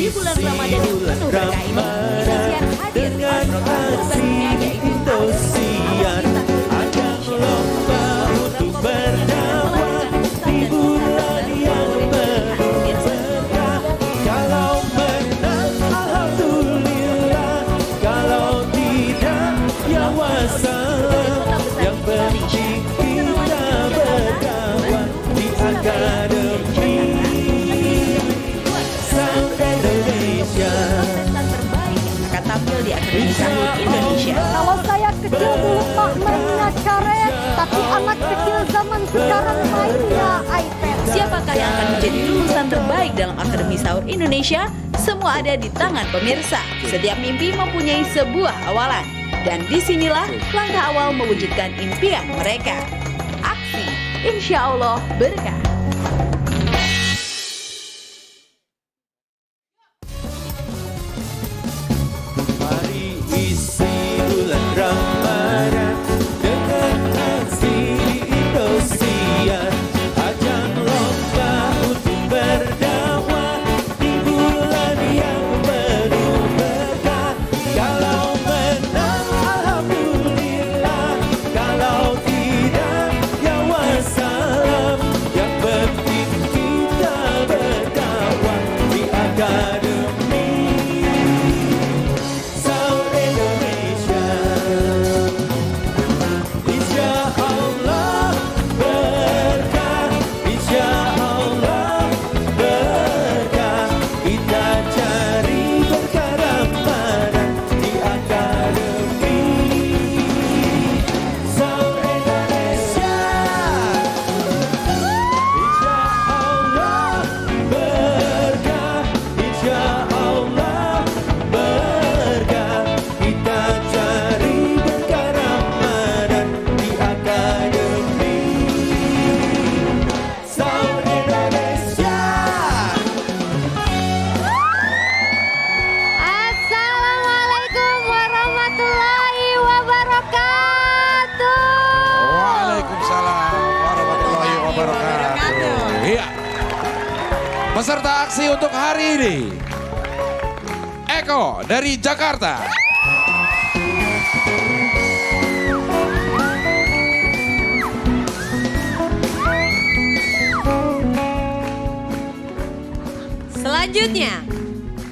Di bulan Ramadan yang penuh berkah ini, Indosiar hadir dengan program terbarunya yaitu Indosiar. Ajang lomba untuk berdakwah di bulan yang penuh berkah. Kalau menang alhamdulillah, kalau tidak ya wassalam. Yang penting kita berdakwah di akademi Sound Indonesia. akan tampil di Akademi Sahur Indonesia. Kalau saya kecil dulu Pak mainnya karet, tapi anak kecil zaman sekarang mainnya iPad. Siapakah yang akan menjadi lulusan terbaik dalam Akademi Sahur Indonesia? Semua ada di tangan pemirsa. Setiap mimpi mempunyai sebuah awalan. Dan disinilah langkah awal mewujudkan impian mereka. Aksi, insya Allah berkah. Mari isi bulan Ramadan dengan aksi di Indosiar. Ajang lomba untuk berdakwah di bulan yang penuh berkah. Kalau menang alhamdulillah, kalau tidak ya wassalam. Yang penting kita berdakwah di akademi Sound Indonesia. Insya Allah berkah, insya Allah berkah. Kita cari berkah Ramadan di akademi Sound Indonesia. Insya Allah berkah, insya Allah berkah. Kita cari berkah Ramadan di akademi Sound Indonesia. Assalamualaikum warahmatullahi wabarakatuh. Waalaikumsalam warahmatullahi wabarakatuh. Iya. Peserta aksi untuk hari ini, Eko dari Jakarta. Selanjutnya,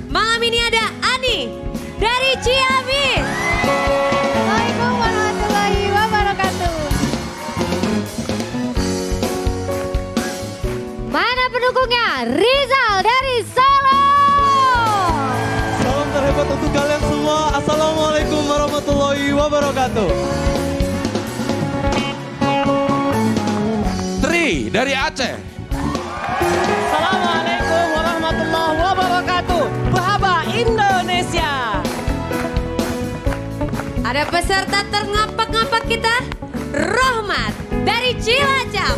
malam ini ada Ani dari Ciamis. Assalamualaikum warahmatullahi wabarakatuh. Mana pendukungnya? Rizal dari Solo. Salam terhebat untuk kalian semua. Assalamualaikum warahmatullahi wabarakatuh. Tri dari Aceh. Assalamualaikum warahmatullahi wabarakatuh. Bahaba Indonesia. Ada peserta terngampak-ngampak kita, Rohmat dari Cilacap.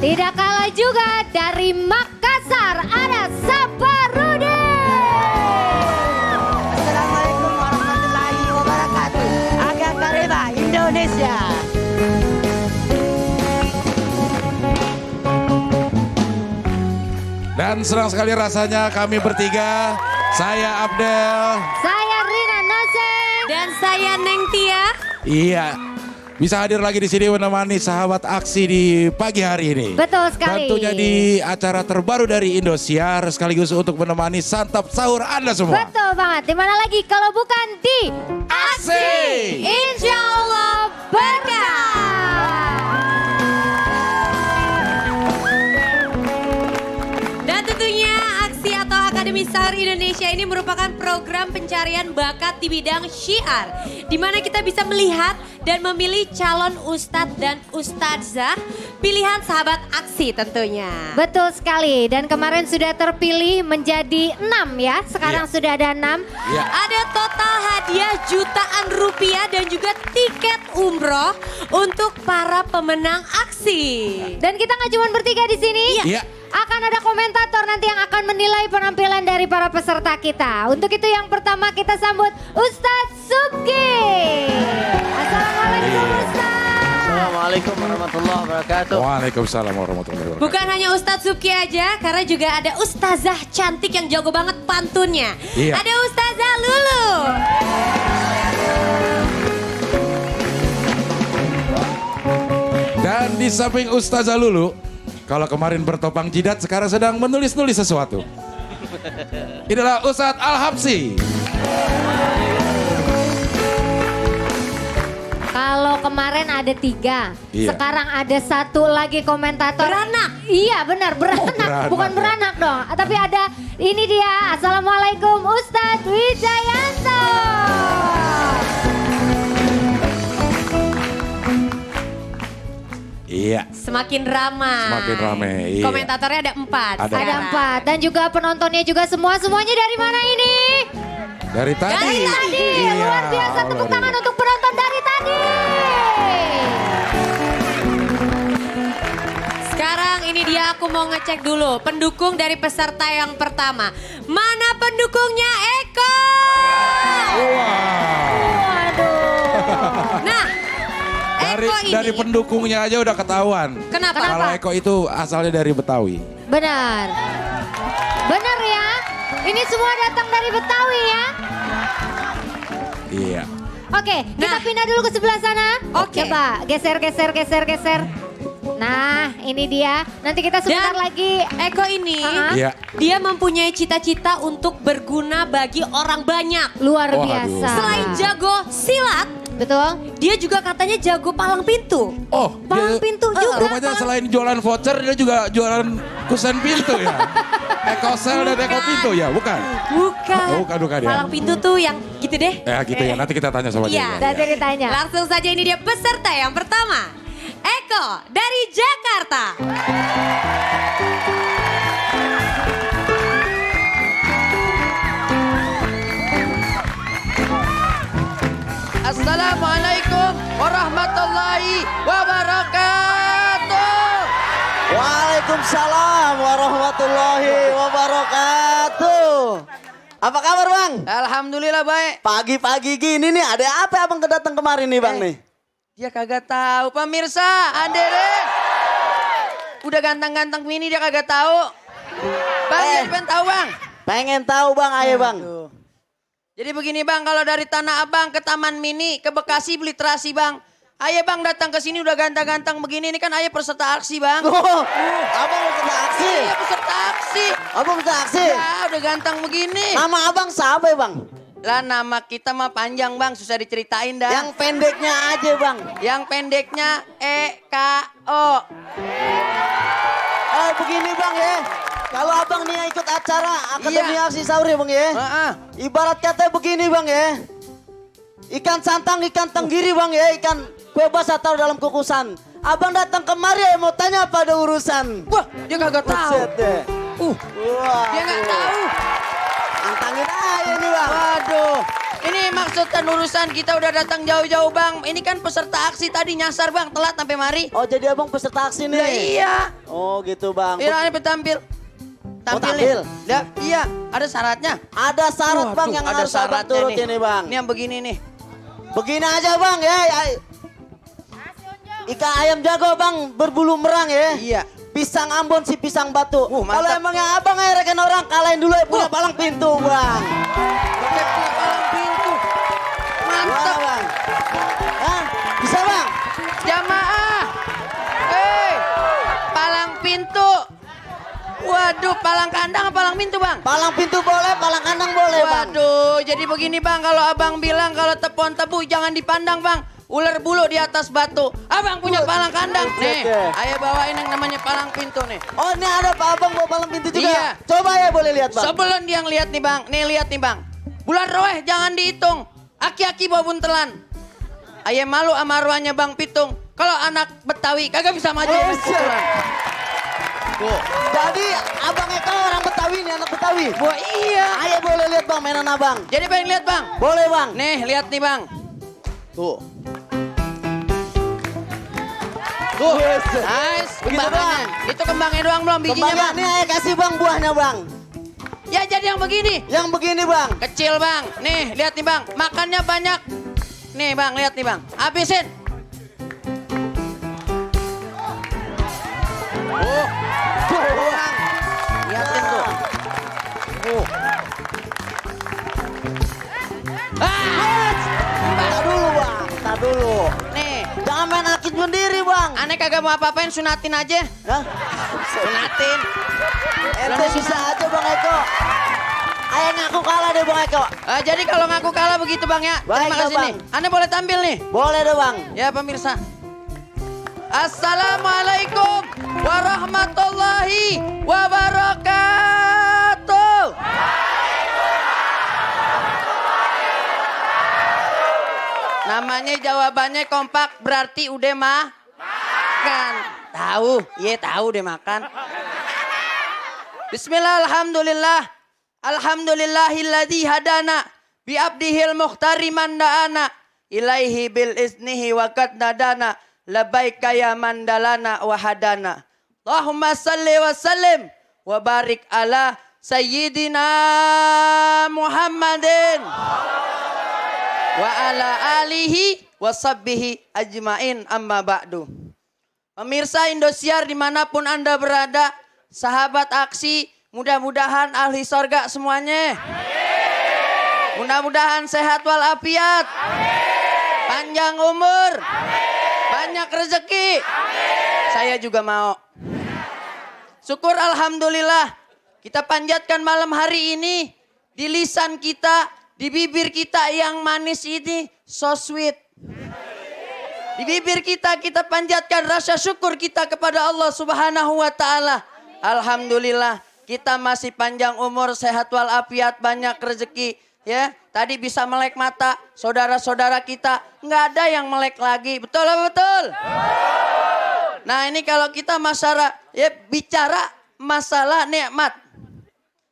Tidak kalah juga dari Makassar ada Saparudi. Assalamualaikum warahmatullahi wabarakatuh. Agak Kareba Indonesia. Dan senang sekali rasanya kami bertiga. Saya Abdel. Saya Rina Nose. Dan saya Neng Tia. Iya. Bisa hadir lagi di sini menemani sahabat aksi di pagi hari ini. Betul sekali. Tentunya di acara terbaru dari Indosiar sekaligus untuk menemani santap sahur Anda semua. Betul banget. Dimana lagi kalau bukan di Aksi. Insya Allah berkah. Dan tentunya aksi atau Akademi Sahur Indonesia ini merupakan program pencarian bakat di bidang syiar. Di mana kita bisa melihat dan memilih calon ustadz dan ustadzah pilihan sahabat aksi tentunya. Betul sekali, dan kemarin sudah terpilih menjadi 6 ya, sekarang Iya. sudah ada 6. Iya. Ada total hadiah jutaan rupiah dan juga tiket umroh untuk para pemenang aksi. Dan kita nggak cuma bertiga di sini, Iya. akan ada komentator nanti yang akan menilai penampilan dari para peserta kita. Untuk itu yang pertama kita sambut Ustadz Subki. Assalamualaikum Ustadz. Assalamualaikum warahmatullahi wabarakatuh. Waalaikumsalam warahmatullahi wabarakatuh. Bukan hanya Ustadz Subki aja, karena juga ada Ustazah cantik yang jago banget pantunnya. Iya. Ada Ustazah Lulu. Dan di samping Ustazah Lulu, kalau kemarin bertopang jidat, sekarang sedang menulis-nulis sesuatu. Inilah Ustadz Al-Habsi. Kalau kemarin ada 3, Iya. sekarang ada 1 lagi komentator. Beranak. Iya benar, beranak. beranak. Bukan beranak dong. Tapi ada, ini dia. Assalamualaikum Ustadz Wijayanto. Iya. Semakin ramai. Semakin ramai, iya. Komentatornya ada 4. Ada Ada 4. Dan juga penontonnya juga semuanya dari mana ini? Dari tadi. Dari Tadi, Iya, luar biasa. Tepuk luar tangan biasa. untuk penonton dari tadi. Sekarang ini dia aku mau ngecek dulu pendukung dari peserta yang pertama. Mana pendukungnya Eko? Waduh. Nah, Eko ini. Dari pendukungnya aja udah ketahuan. Kenapa? Kalau Eko itu asalnya dari Betawi. Benar. Benar ya. Ini semua datang dari Betawi ya. Iya. Oke, kita Nah. pindah dulu ke sebelah sana. Oke. Coba geser. Nah, ini dia. Nanti kita sebentar Dan lagi. Eko ini, Iya. dia mempunyai cita-cita untuk berguna bagi orang banyak. Luar Oh, biasa. Selain jago silat, Betul. dia juga katanya jago palang pintu. Oh, Palang pintu juga, Rupanya palang- selain jualan voucher, dia juga jualan kusen pintu ya. Eko Sel dan Eko Pintu ya, bukan? Bukan. Oh, bukan ya. Palang pintu tuh yang gitu deh. Ya gitu ya, nanti kita tanya sama Iya. dia. Dan ditanya. Langsung saja ini dia peserta yang pertama. Eko dari Jakarta. Assalamualaikum warahmatullahi wabarakatuh. Waalaikumsalam warahmatullahi wabarakatuh. Apa kabar bang? Alhamdulillah baik. Pagi-pagi gini nih, ada apa abang kedatang kemarin nih bang nih? Dia kagak tahu pemirsa, ade deh. Udah ganteng-ganteng mini dia kagak tahu. Bang, dia pengen tahu bang. Pengen tahu bang, ayo bang. Aduh. Jadi begini bang, kalau dari Tanah Abang ke Taman Mini, ke Bekasi beli terasi bang. Ayo bang datang ke sini udah ganteng-ganteng begini, ini kan ayah peserta aksi bang. Oh, abang peserta aksi. Iya peserta aksi. Abang peserta aksi. Ya udah ganteng begini. Nama abang siapa ya bang? Lah nama kita mah panjang bang, susah diceritain dah. Yang pendeknya aja bang. Yang pendeknya EKO. Oh begini bang ya. Kalau abang nih ikut acara Akademi Aksi Sahur ya bang ya. Heeh. Ibarat kata begini bang ya. Ikan santang, ikan tenggiri bang ya. Ikan bebas atau dalam kukusan. Abang datang kemari ya mau tanya apa ada urusan. Wah dia kagak tahu. Buset deh. Wah, Dia nggak tahu. Antangin aja nih bang. Waduh. Ini maksudkan urusan kita udah datang jauh-jauh bang. Ini kan peserta aksi tadi nyasar bang, telat sampai mari. Oh jadi abang peserta aksi nih. Lah iya. Oh gitu bang. Ini tampil. Oh, Tampil tampil. nih. Lah, iya, ada syaratnya. Ada syarat bang Waduh, yang ada harus abang syaratnya turutin nih bang. Ini yang begini nih. Begini aja bang ya. Ikan ayam jago bang berbulu merang ya. Iya. Pisang Ambon si pisang batu. Mantap. Kalau emang yang abang ngerekan orang kalahin dulu ya punya palang pintu bang. Pakai palang pintu. Mantap. Wah, bang. Hah? Bisa bang? Jamaah. Palang pintu. Waduh, palang kandang apa palang pintu bang? Palang pintu boleh, palang kandang boleh bang. Waduh, jadi begini bang, kalau abang bilang kalau tepon tebu jangan dipandang bang. Ular bulu di atas batu. Abang punya palang kandang. Nih, ayo bawain yang namanya palang pintu nih. Oh ini ada pak abang bawa palang pintu juga. Iya. Coba ya boleh lihat bang. Sebelum dia ngeliat nih bang, nih lihat nih bang. Bulan roeh jangan dihitung. Aki-aki bawa buntelan. Ayah malu sama arwahnya bang Pitung. Kalau anak Betawi kagak bisa maju sama buntelan. Tuh. Jadi abang Eko orang Betawi nih anak Betawi. Wah iya. Ayo boleh lihat bang mainan abang. Jadi pengen lihat bang. Boleh bang. Nih lihat nih bang. Tuh. Tuh. Nice. Begitu Kembangannya. doang. Itu kembangnya doang belum bijinya Kembangnya bang. nih ayo kasih bang buahnya bang. Ya jadi yang begini. Yang begini bang. Kecil bang. Nih lihat nih bang. Makannya banyak. Nih bang lihat nih bang. Habisin. Nih, Jangan main akid sendiri bang. aneh kagak mau apa-apain, sunatin aja. Hah? Sunatin. Ente bisa aja Bang Eko. Ayo ngaku kalah deh Bang Eko. Jadi kalau ngaku kalah begitu bang ya. Baik, Terima kasih Bang. nih. Aneh boleh tampil nih. Boleh deh Bang. Ya pemirsa. Assalamualaikum warahmatullahi wabarakatuh. Namanya jawabannya kompak berarti udah makan. Tahu, iya tahu deh makan. Bismillah, alhamdulillah. Alhamdulillahilladzi hadana bi abdihil muhtari mandana ilaihi bil iznihi wa qad nadana labaika ya mandalana wa hadana. Allahumma salli wa sallim wa barik ala sayyidina Muhammadin wa ala alihi wa sahbihi ajmain amma ba'du. Pemirsa Indosiar dimanapun Anda berada, sahabat aksi, mudah-mudahan ahli sorga semuanya. Mudah-mudahan sehat walafiat, panjang umur, banyak rezeki. Saya juga mau. Syukur alhamdulillah, kita panjatkan malam hari ini di lisan kita, di bibir kita yang manis ini so sweet. Di bibir kita panjatkan rasa syukur kita kepada Allah Subhanahu wa taala. Alhamdulillah, kita masih panjang umur, sehat walafiat, banyak rezeki, ya. Tadi bisa melek mata, saudara-saudara kita nggak ada yang melek lagi. Betul apa betul? Nah, ini kalau kita bicara masalah nikmat.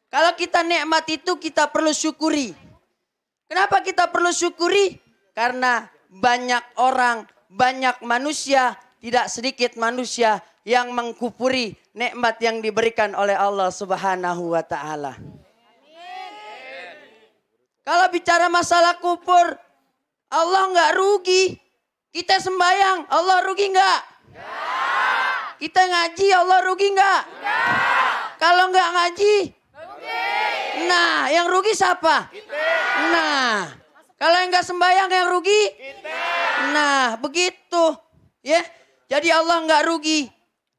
Kalau kita nikmat itu kita perlu syukuri. Kenapa kita perlu syukuri? Karena banyak orang, banyak manusia, tidak sedikit manusia yang mengkufuri nikmat yang diberikan oleh Allah Subhanahu wa taala. Kalau bicara masalah kufur, Allah nggak rugi. Kita sembahyang, Allah rugi nggak? Kita ngaji, Allah rugi nggak? Kalau nggak ngaji, nah yang rugi siapa? Nah, kalau yang nggak sembahyang yang rugi? Nah, begitu. Ya, jadi Allah nggak rugi.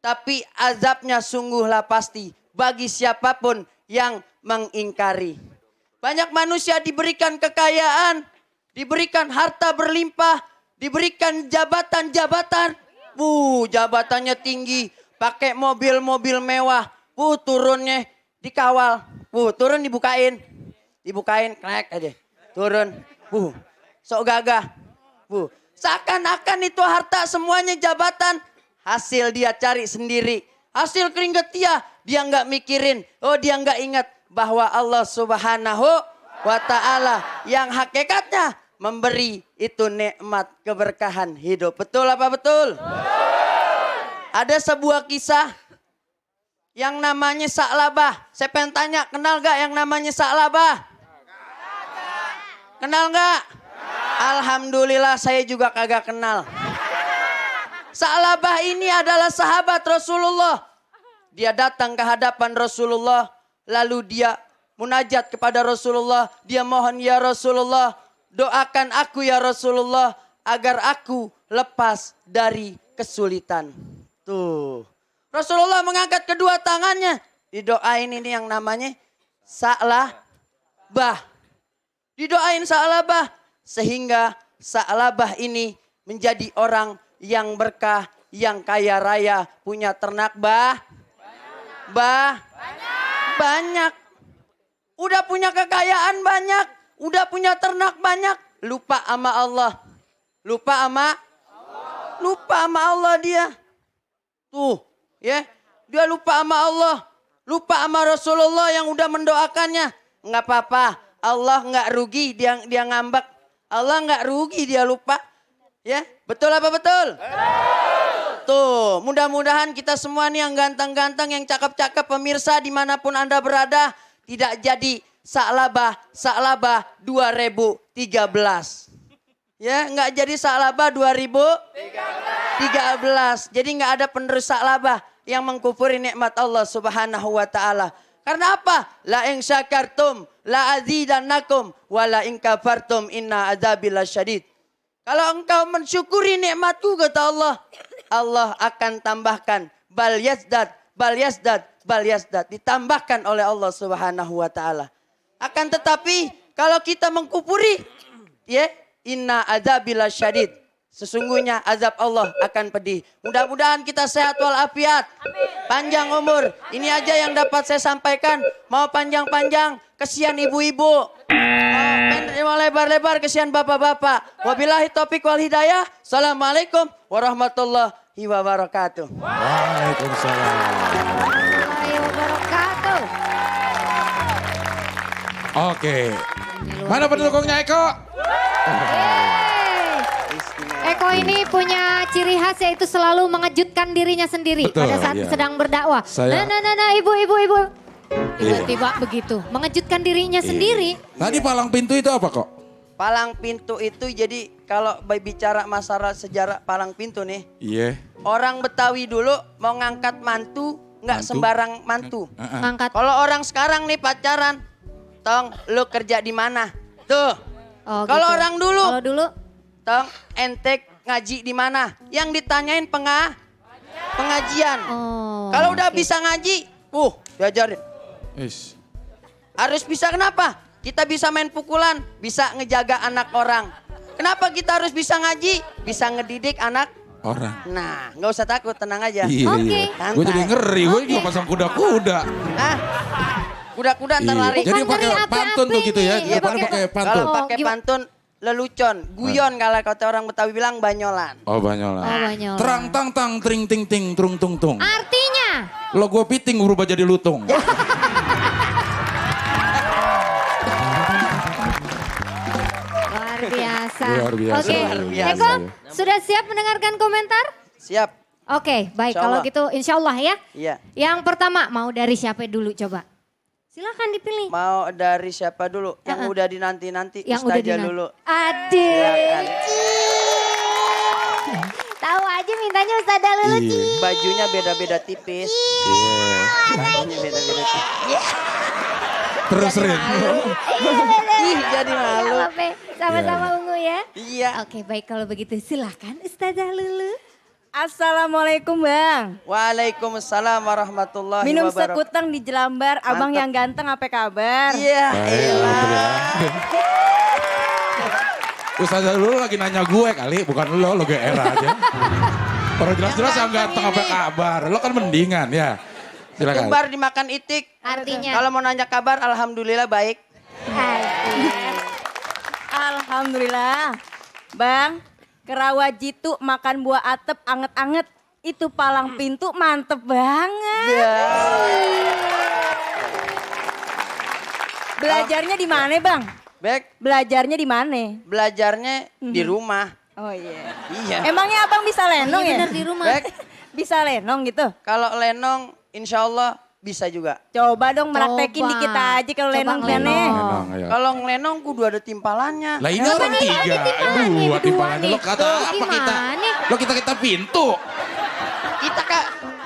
Tapi azabnya sungguhlah pasti bagi siapapun yang mengingkari. Banyak manusia diberikan kekayaan, diberikan harta berlimpah, diberikan jabatan-jabatan. Jabatannya tinggi, pakai mobil-mobil mewah. Turunnya dikawal. Turun dibukain. Dibukain, klek aja. Turun. Sok gagah. Seakan-akan itu harta semuanya jabatan. Hasil dia cari sendiri. Hasil keringet dia nggak mikirin. Dia nggak ingat bahwa Allah Subhanahu wa taala yang hakikatnya memberi itu nikmat keberkahan hidup. Betul apa betul? Ada sebuah kisah yang namanya Sa'labah. Saya pengen tanya, kenal gak yang namanya Sa'labah? Kenal gak? Alhamdulillah saya juga kagak kenal. Sa'labah ini adalah sahabat Rasulullah. Dia datang ke hadapan Rasulullah. Lalu dia munajat kepada Rasulullah. Dia mohon, ya Rasulullah, doakan aku ya Rasulullah agar aku lepas dari kesulitan. Tuh. Rasulullah mengangkat kedua tangannya. Didoain ini yang namanya Sa'labah. Didoain Sa'labah. Sehingga Sa'labah ini menjadi orang yang berkah, yang kaya raya, punya ternak banyak. Udah punya kekayaan banyak, udah punya ternak banyak, lupa sama Allah. Lupa sama Allah dia. Tuh, ya. Dia lupa sama Allah, lupa sama Rasulullah yang udah mendoakannya. Enggak apa-apa, Allah enggak rugi dia ngambek. Allah enggak rugi dia lupa. Ya, betul apa betul? Tuh, mudah-mudahan kita semua nih yang ganteng-ganteng, yang cakep-cakep, pemirsa dimanapun Anda berada, tidak jadi Sa'labah 2013. Ya, nggak jadi Sa'labah 2013. Jadi nggak ada penerus Sa'labah yang mengkufuri nikmat Allah Subhanahu wa taala. Karena apa? La in syakartum la azidannakum wa la in kafartum inna adzabi lasyadid. Kalau engkau mensyukuri nikmatku kata Allah, Allah akan tambahkan bal yazdad, bal yazdad, bal yazdad. Ditambahkan oleh Allah Subhanahu wa taala. Akan tetapi kalau kita mengkufuri, ya, inna adzabila syadid. Sesungguhnya azab Allah akan pedih. Mudah-mudahan kita sehat walafiat. Panjang umur. Ini aja yang dapat saya sampaikan. Mau panjang-panjang, kesian ibu-ibu. Mau lebar-lebar, kesian bapak-bapak. Wabillahi taufik wal hidayah. Assalamualaikum warahmatullahi wabarakatuh. Waalaikumsalam. Warahmatullahi wabarakatuh. Oke. Mana pendukungnya Eko? Yeay. Eko ini punya ciri khas yaitu selalu mengejutkan dirinya sendiri Betul, pada saat iya. sedang berdakwah. Saya- Nah, ibu. Tiba-tiba begitu, mengejutkan dirinya sendiri. Tadi palang pintu itu apa kok? Palang pintu itu jadi kalau bicara masalah sejarah palang pintu nih. Iya. Orang Betawi dulu mau ngangkat mantu nggak Mantu? sembarang mantu. Ngangkat. Kalau orang sekarang nih pacaran, tong lu kerja di mana? Tuh. Oh, Kalau gitu. orang dulu, Kalau dulu, tong ente ngaji di mana? Yang ditanyain pengajian. oh. Kalau udah oke. bisa ngaji, diajarin. Ish. Harus bisa kenapa? Kita bisa main pukulan, bisa ngejaga anak orang. Kenapa kita harus bisa ngaji? Bisa ngedidik anak. Orang. Nah, nggak usah takut, tenang aja. Iya, Oke. iya. Gue jadi ngeri, gue juga pasang kuda-kuda. Hah? Kuda-kuda ntar Iya. lari. Jadi Bukan pakai dari api-api pantun tuh gitu ya. nih. Dia Iya, pakai pakai- pantun. Kalau pakai gimana? pantun lelucon, guyon kalau kata orang Betawi bilang banyolan. Oh banyolan. Oh, banyolan. Terang tang tang tring ting ting trung tung tung. Artinya, Lo gue piting berubah jadi lutung. luar biasa. Luar biasa, Oke, luar biasa. Eko, sudah siap mendengarkan komentar? Siap. Oke, baik. Insya Kalau Allah. gitu insya Allah ya. Iya. Yang pertama, mau dari siapa dulu coba? Silakan dipilih. Mau dari siapa dulu? Yang Uh-uh. udah dinanti-nanti Yang udah Ustazah dinanti. dulu. Aduh. Silakan. Tahu aja mintanya Ustazah Lulu, Iya. Ci. Bajunya beda-beda tipis. Iya. Bajunya beda-beda tipis. Terus Rin. Ih, jadi malu. Apa, Pe? Sama-sama ungu ya. Iya. Oke, baik kalau begitu silakan Ustazah Lulu. Assalamualaikum Bang. Waalaikumsalam warahmatullahi Minum wabarakatuh. sekutang di Jelambar. Abang Mantap. yang ganteng apa kabar? Iya. Baik, elah. alhamdulillah. Ustazah dulu lagi nanya gue kali, bukan lo GR aja. Orang jelas-jelas yang ganteng apa kabar. Lo kan mendingan ya. Silakan. Kembar dimakan itik. Artinya. Kalau mau nanya kabar, alhamdulillah baik. Alhamdulillah. Bang, Kerawajitu makan buah atep anget-anget. Itu palang pintu mantep banget. Ya. Belajarnya di mana Bang? Bek, Belajarnya di mana? belajarnya di rumah. Oh iya. Iya. Emangnya abang bisa lenong Iya ya? benar di rumah. Bek, Bisa lenong gitu? kalau lenong insya Allah bisa juga. Coba dong meraktekin Coba. dikit aja kalau Coba lenong lenong. gimana? Lenong, ayo. Kalau ngelenong kudu ada timpalannya. Lah ini orang tiga, dua timbangannya. Lo kata apa kita? Gimana? Lo kita pintu.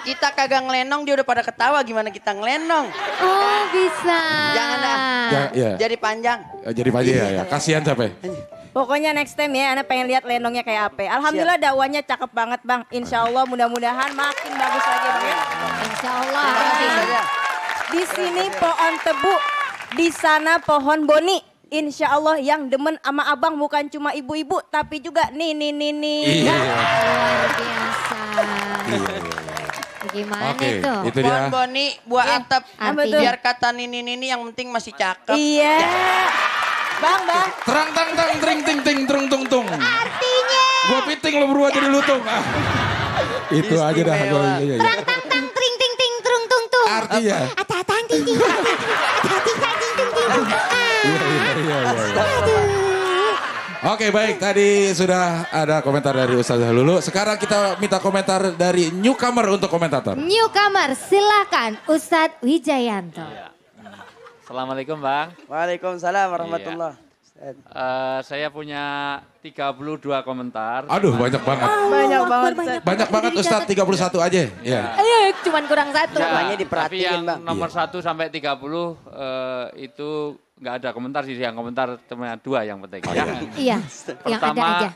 Kita kagak ngelenong dia udah pada ketawa gimana kita ngelenong. Oh bisa. Jangan dah. Ya, ya. Jadi panjang. Jadi Pak ya, ya. Kasihan siapa? Pokoknya next time ya, Ana pengen lihat lenongnya kayak apa. Alhamdulillah dakwanya cakep banget Bang. Insya Allah mudah-mudahan makin bagus lagi Bang ya. Insya Allah. Terima kasih saja. Di sini pohon tebu, di sana pohon boni. Insya Allah yang demen sama abang bukan cuma ibu-ibu tapi juga nih. Iya. Luar biasa. Gimana Oke, itu? itu dia. Pohon boni, buah atap. Artinya? Biar kata nini yang penting masih cakep. Iya. Bang. Terang tang tang tring ting ting trung tung tung. Artinya. Gua piting lo berubah jadi lutung. Ah. Itu aja dah. Istimewa. Iya. Tang tang tang tring ting ting trung tung tung. Artinya. Atatang ting ting. Atatang ting ting ting. Iya. Oke baik, tadi sudah ada komentar dari Ustazah Lulu. Sekarang kita minta komentar dari newcomer untuk komentator. Newcomer, silakan Ustadz Wijayanto. Assalamualaikum Bang. Waalaikumsalam warahmatullahi. Saya punya 32 komentar. Aduh banyak banget. Banyak banget. Banyak banget Ustadz 31 aja. Iya. Ayo, cuman kurang satu. Ya, Semuanya tapi diperhatiin, yang Bang. nomor 1 sampai 30 itu nggak ada komentar sih. Yang komentar cuma 2 yang penting. Ya. Iya, yang ada Pertama, aja.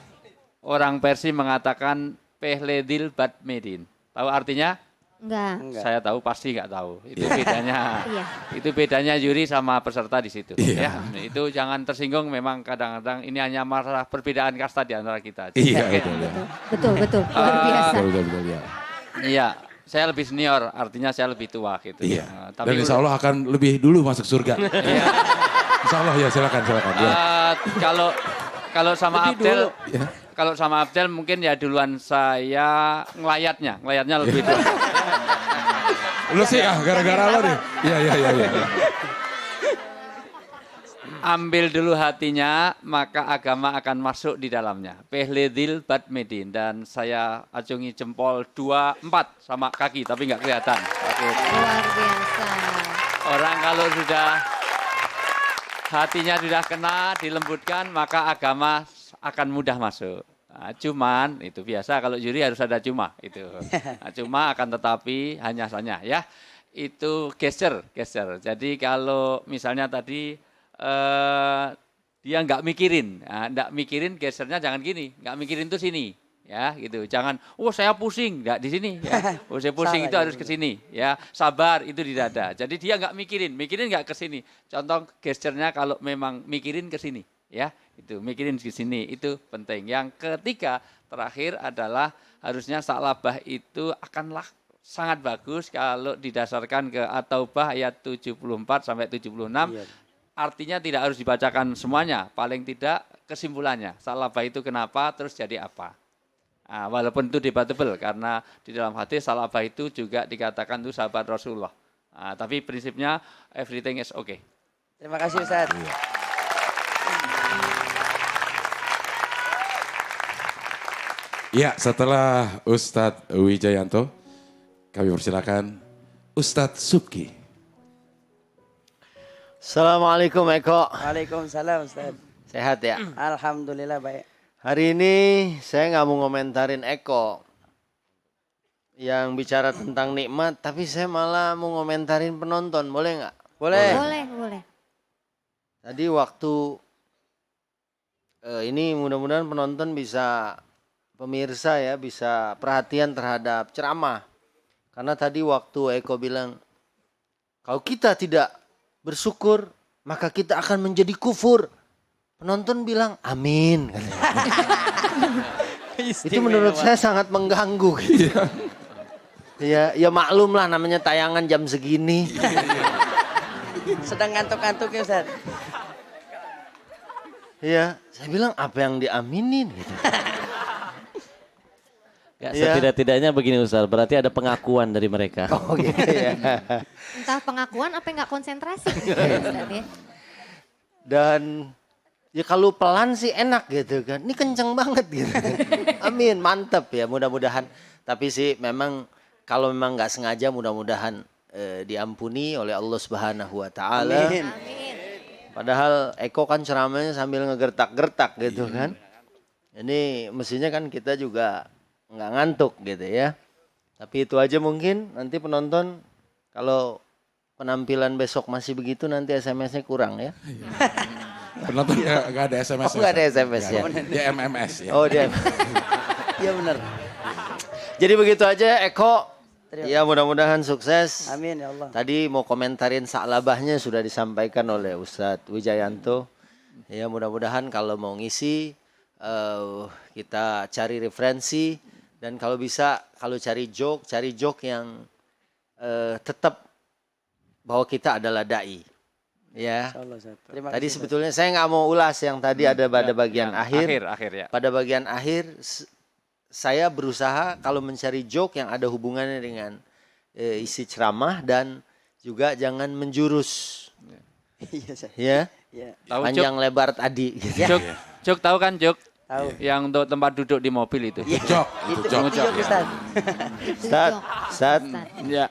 orang Persia mengatakan Pehledil Badmedin. Tahu artinya? Enggak. Saya tahu, pasti nggak tahu. Itu bedanya. Iya. Itu bedanya juri sama peserta di situ. Iya. Ya, itu jangan tersinggung. Memang kadang-kadang ini hanya masalah perbedaan kasta di antara kita. Iya, Oke. betul, ya. Betul. Luar biasa. Betul, ya. Iya, saya lebih senior, artinya saya lebih tua gitu. Iya. Nah, Dan insya Allah akan lebih dulu masuk surga. Insya Allah ya, silakan. Ya. Kalau sama Abdel, Ya. kalau sama Abdel mungkin ya duluan saya ngelayatnya lebih dulu. Lu sih gara-gara lo deh. Iya. Ambil dulu hatinya, maka agama akan masuk di dalamnya. Pehledil Badmedin, dan saya acungi jempol 24 sama kaki, tapi nggak kelihatan. Luar biasa. Orang kalau sudah hatinya sudah kena, dilembutkan, maka agama akan mudah masuk. Nah, cuman itu biasa kalau juri harus ada cuma itu. Nah, cuma akan tetapi hanya saja ya. Itu geser. Jadi kalau misalnya tadi dia nggak mikirin, nggak mikirin gesernya jangan gini, nggak mikirin tuh sini. Ya gitu, jangan, saya pusing, nggak di sini. Ya. Saya pusing itu harus ke sini. Ya, sabar itu di dada. Jadi dia nggak mikirin nggak ke sini. Contoh gesternya kalau memang mikirin ke sini, ya itu mikirin ke sini itu penting. Yang ketiga terakhir adalah harusnya saklabah itu akanlah sangat bagus kalau didasarkan ke At-Taubah ayat 74 sampai 76. Iya. Artinya tidak harus dibacakan semuanya, paling tidak kesimpulannya. Saklabah itu kenapa, terus jadi apa. Nah, walaupun itu debatable karena di dalam hadis salabah itu juga dikatakan itu sahabat Rasulullah. Nah, tapi prinsipnya everything is okay. Terima kasih Ustaz. Ya, setelah Ustadz Wijayanto, kami persilakan Ustadz Subki. Assalamualaikum Eko. Waalaikumsalam Ustaz. Sehat ya? Alhamdulillah baik. Hari ini saya nggak mau ngomentarin Eko yang bicara tentang nikmat, tapi saya malah mau ngomentarin penonton, boleh nggak? Boleh. Tadi waktu ini mudah-mudahan penonton bisa, pemirsa ya, bisa perhatian terhadap ceramah. Karena tadi waktu Eko bilang, kalau kita tidak bersyukur, maka kita akan menjadi kufur. Penonton bilang, amin. Itu menurut saya sangat mengganggu. Gitu. Ya maklum lah namanya tayangan jam segini. Sedang ngantuk-ngantuk ya Ustaz. Ya, saya bilang apa yang diaminin gitu. Ya, setidak-tidaknya begini Ustaz, berarti ada pengakuan dari mereka. Oh gitu ya. Entah pengakuan apa nggak konsentrasi. Ustaz, ya. Dan ya kalau pelan sih enak gitu kan. Ini kenceng banget gitu. Amin, mantep ya mudah-mudahan. Tapi sih memang kalau memang nggak sengaja mudah-mudahan diampuni oleh Allah Subhanahu wa taala. Amin. Padahal Eko kan ceramahnya sambil ngegertak-gertak gitu kan. Ini mestinya kan kita juga nggak ngantuk gitu ya. Tapi itu aja mungkin nanti penonton kalau penampilan besok masih begitu nanti SMS-nya kurang ya. Penonton nggak ada SMS. Oh, nggak ada SMS ya. Dia MMS ya. Oh dia. Iya benar. Jadi begitu aja Eko. Ya mudah-mudahan sukses. Amin ya Allah. Tadi mau komentarin saklabahnya sudah disampaikan oleh Ustadz Wijayanto. Ya mudah-mudahan kalau mau ngisi kita cari referensi. Dan kalau bisa, kalau cari joke yang tetap bahwa kita adalah da'i. Ya. Terima Tadi kasih, sebetulnya saya nggak mau ulas yang tadi ada pada bagian akhir. Ya. Pada bagian akhir, saya berusaha kalau mencari joke yang ada hubungannya dengan isi ceramah dan juga jangan menjurus. Iya, Ustaz. Ya. Iya. Tahu Panjang lebar tadi. Gitu. Jok tahu kan Jok? Tahu. Yang untuk tempat duduk di mobil itu. Jok, Itu jok. jok Ustaz. Ustaz, Ya.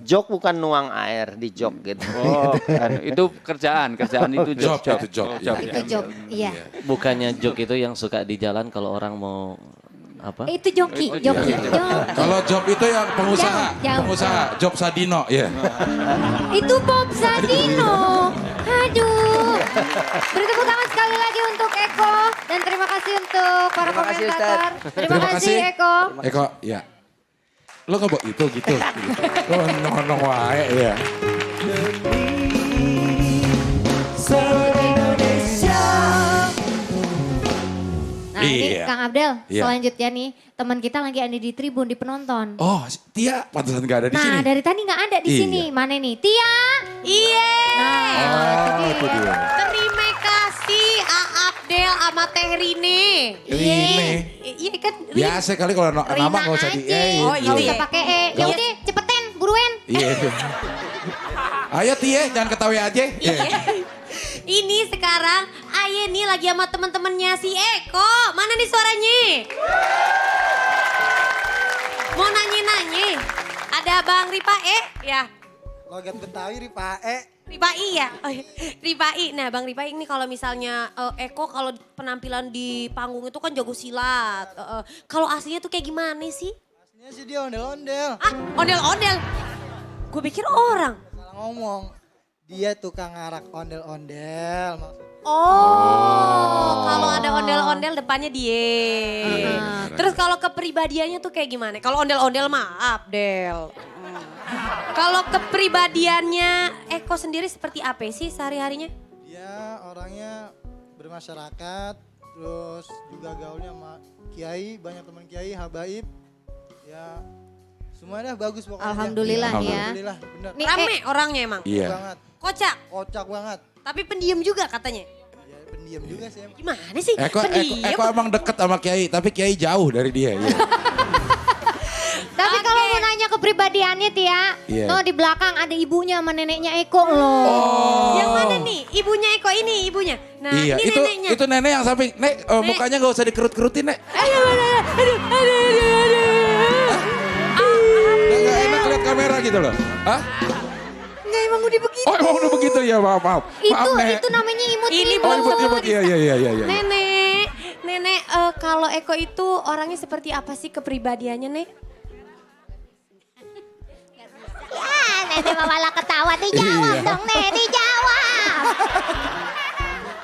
jok bukan nuang air di jok gitu. Oh, kan. Itu kerjaan itu Job, job. itu job. Job, Itu job, iya. Bukannya jok itu yang suka di jalan kalau orang mau apa? Itu joki. Kalau job itu yang pengusaha, Yang- pengusaha, job Sadino, ya. Itu Bob Sadino. Aduh. Beri tepuk tangan sekali lagi untuk Eko. Dan terima kasih untuk para Terima kasih, komentator. Ustaz. Terima kasih Eko. Eko, ya. Lo nggak bawa itu gitu. Lo nong wae ya. Nah ini Iya. Kang Abdel, Iya. selanjutnya nih teman kita lagi ada di tribun, di penonton. Oh, Tia pantesan nggak ada di sini. Nah dari tadi nggak ada di Iya. sini. Mana nih? Tia. Iya. Oh, itu dia. Terima kasih Abdel sama Teh Rine. Rine. Iya kan. Biasa kali kalau nama nggak usah di aja. E. Oh, gitu. Nggak iya. usah pakai E. Ya udah cepetin, buruan. Iya. Ayo Tia, jangan ketahui aja. Iya. Ini sekarang Aye nih lagi sama temen-temennya si Eko. Mana nih suaranya? Mau nanya-nanya. Ada Bang Ripae ya? Logat Betawi Ripae. Ripai ya? Oh, iya. Ripai. Nah Bang Ripai ini kalau misalnya Eko kalau penampilan di panggung itu kan jago silat. Kalau aslinya tuh kayak gimana sih? Aslinya sih dia ondel-ondel. Ah, ondel-ondel. Gue pikir orang. Salah ngomong. Dia tukang ngarak ondel-ondel. Oh, kalau ada ondel-ondel depannya dia. Terus kalau kepribadiannya tuh kayak gimana? Kalau ondel-ondel mah Abdel. Kalau kepribadiannya Eko sendiri seperti apa sih sehari-harinya? Dia orangnya bermasyarakat, terus juga gaulnya sama kiai, banyak teman kiai, habaib. Ya semuanya bagus pokoknya. Alhamdulillah nih ya. Alhamdulillah, bener. Nih, Rame orangnya emang. Iya. Banget, Kocak, kocak banget. tapi pendiam juga katanya. Ya pendiam juga sih emang. Gimana sih? Eko Pendiam. emang deket sama Kiai, tapi Kiai jauh dari dia. Iya. Tapi kalau mau nanya kepribadiannya Tia, Iya. no di belakang ada ibunya sama neneknya Eko loh. Yang mana nih? Ibunya Eko ini ibunya. Nah Iya, ini neneknya. itu nenek yang samping. Nek, mukanya gak usah dikerut-kerutin, Nek. Nggak enak lihat kamera gitu loh. Hah? Enggak emang udah begitu. Oh, emang udah begitu ya, maaf. Maaf, Nek. Itu namanya imut. Ini Oh, belum imut, iya. Nenek, kalau Eko itu orangnya seperti apa sih kepribadiannya, Nek? Ya, Nenek malah ketawa. Dijawab Iya. dong, Nek. Dijawab.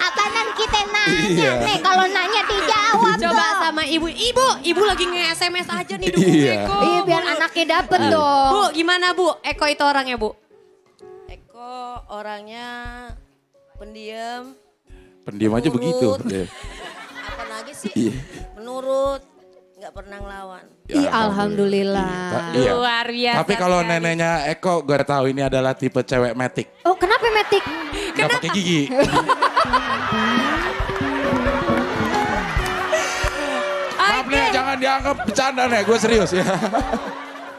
Apaanan kita nanya, Iya. Nek. Kalau nanya dijawab Coba dong. sama ibu. Ibu lagi nge-SMS aja nih dukung Iya. Eko. Iya, biar anaknya dapet dong. Bu, gimana Bu? Eko itu orangnya, Bu? Eko orangnya pendiam, Pendiam aja begitu. Iya. apa lagi sih? Iya. Menurut, nggak pernah ngelawan. Ih, alhamdulillah. Iya. Luar biasa Tapi kalau sekali. neneknya Eko, gue tahu ini adalah tipe cewek metik. Oh, kenapa Metik? Gak pakai gigi. Maaf nih, jangan dianggap bercanda nih, gue serius ya.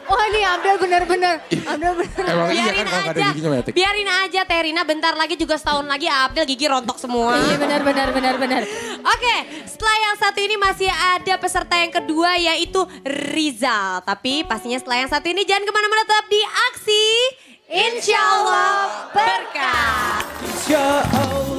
Oh, ini Abdel bener-bener. Abdel bener. Emang iya Biarin kan kalau gak ada aja, giginya metik. biarin aja Terina, bentar lagi juga setahun lagi Abdel gigi rontok semua. Iya, benar. Oke, setelah yang satu ini masih ada peserta yang kedua yaitu Rizal. Tapi pastinya setelah yang satu ini jangan kemana-mana, tetap di Aksi Insya Allah Berkah. Insya Allah.